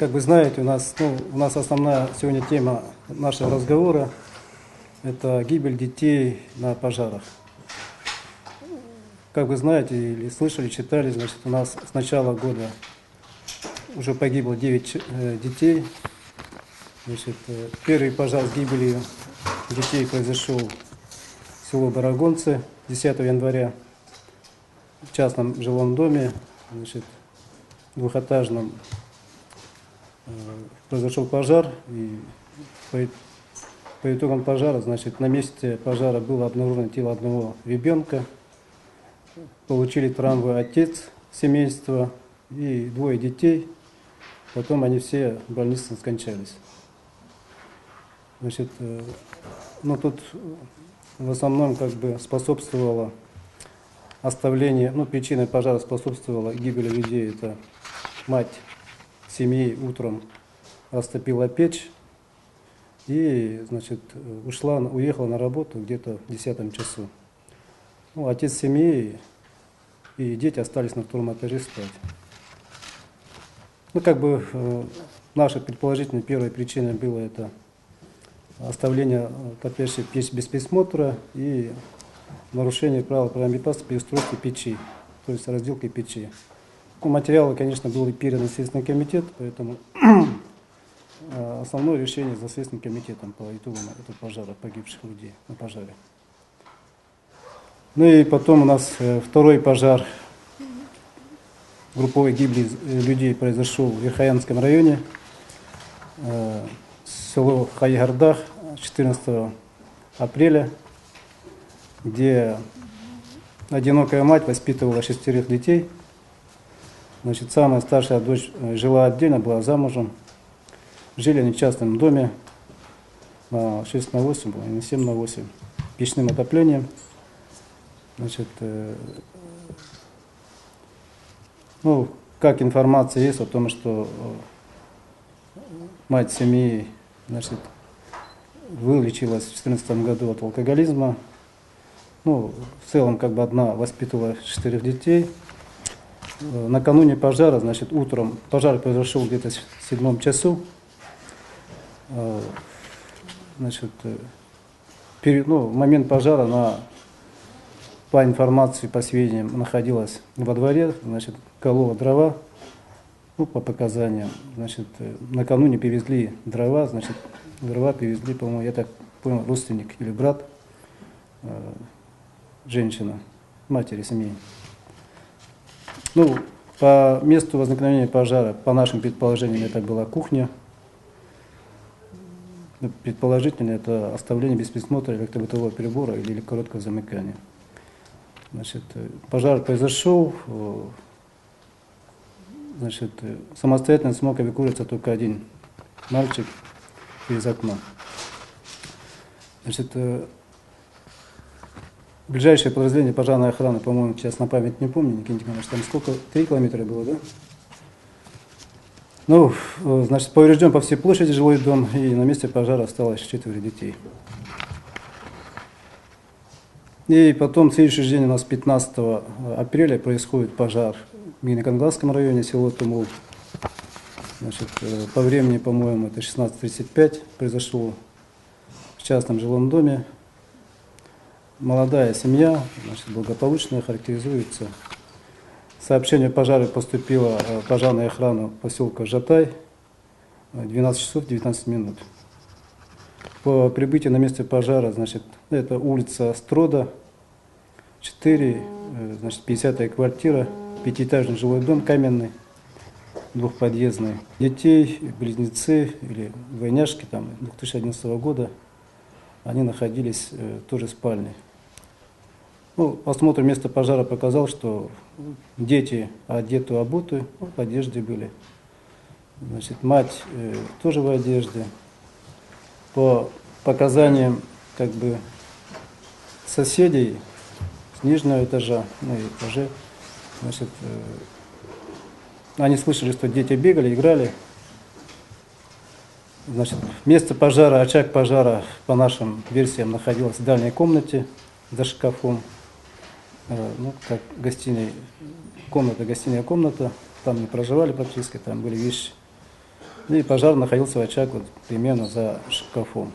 Как вы знаете, у нас основная сегодня тема нашего разговора – это гибель детей на пожарах. Как вы знаете или слышали, читали, значит, у нас с начала года уже погибло 9 детей. Значит, первый пожар с гибелью детей произошел в село Барагонцы 10 января в частном жилом доме, значит, двухэтажном. Произошел пожар, и по итогам пожара, значит, на месте пожара было обнаружено тело одного ребенка. Получили травмы отец семейства и 2 детей. Потом они все в больнице скончались. Значит, тут в основном как бы способствовало оставление, причиной пожара способствовала гибели людей. Это мать семьи утром растопила печь и, значит, уехала на работу где-то в 10 часу. Отец семьи и дети остались на 2-м этаже спать. Наша предположительная первая причина была это оставление топящей печь без присмотра и нарушение правил пожарной безопасности при устройстве печи, то есть разделкой печи. Материалы, конечно, были переданы в Следственный комитет, поэтому основное решение за Следственным комитетом по итогам этого пожара, погибших людей на пожаре. И потом у нас второй пожар групповой гибели людей произошел в Верхоянском районе, село Хайгардах, 14 апреля, где одинокая мать воспитывала 6 детей. Значит, самая старшая дочь жила отдельно, была замужем. Жили они в частном доме на 6/8, или 7/8, печным отоплением. Значит, как информация есть о том, что мать семьи, значит, вылечилась в 2014 году от алкоголизма. В целом, одна воспитывала 4 детей. Накануне пожара, значит, утром, пожар произошел где-то в 7 часу. Значит, в момент пожара по информации, по сведениям, находилась во дворе, значит, колола дрова, по показаниям. Значит, накануне привезли дрова, значит, привезли, по-моему, я так понял, родственник или брат, женщина, матери семьи. По месту возникновения пожара, по нашим предположениям, это была кухня. Предположительно, это оставление без присмотра электробытового прибора или короткого замыкания. Значит, пожар произошел, значит, самостоятельно смог эвакуироваться только один мальчик из окна. Значит, ближайшее подразделение пожарной охраны, по-моему, сейчас на память не помню, Никита Николаевич, там сколько? 3 километра было, да? Значит, поврежден по всей площади жилой дом, и на месте пожара осталось 4 детей. И потом, в следующий день у нас 15 апреля происходит пожар в Минекангадском районе, село Тумул. Значит, по времени, по-моему, это 16:35 произошло в частном жилом доме. Молодая семья, значит, благополучная, характеризуется. Сообщение о пожаре поступило в пожарную охрану поселка Жатай 12 часов 19 минут. По прибытии на месте пожара, значит, это улица Строда, 4, значит, 50-я квартира, 5-этажный жилой дом каменный, двухподъездный. Детей, близнецы или двойняшки 2011 года, они находились тоже в спальне. Осмотр места пожара показал, что дети одеты, обуты, в одежде были. Значит, мать тоже в одежде. По показаниям соседей с нижнего этажа, этаже, значит, они слышали, что дети бегали, играли. Значит, место пожара, очаг пожара, по нашим версиям, находилось в дальней комнате за шкафом. Как гостиная комната, там не проживали практически, там были вещи. И пожар находился в очаг вот, примерно за шкафом.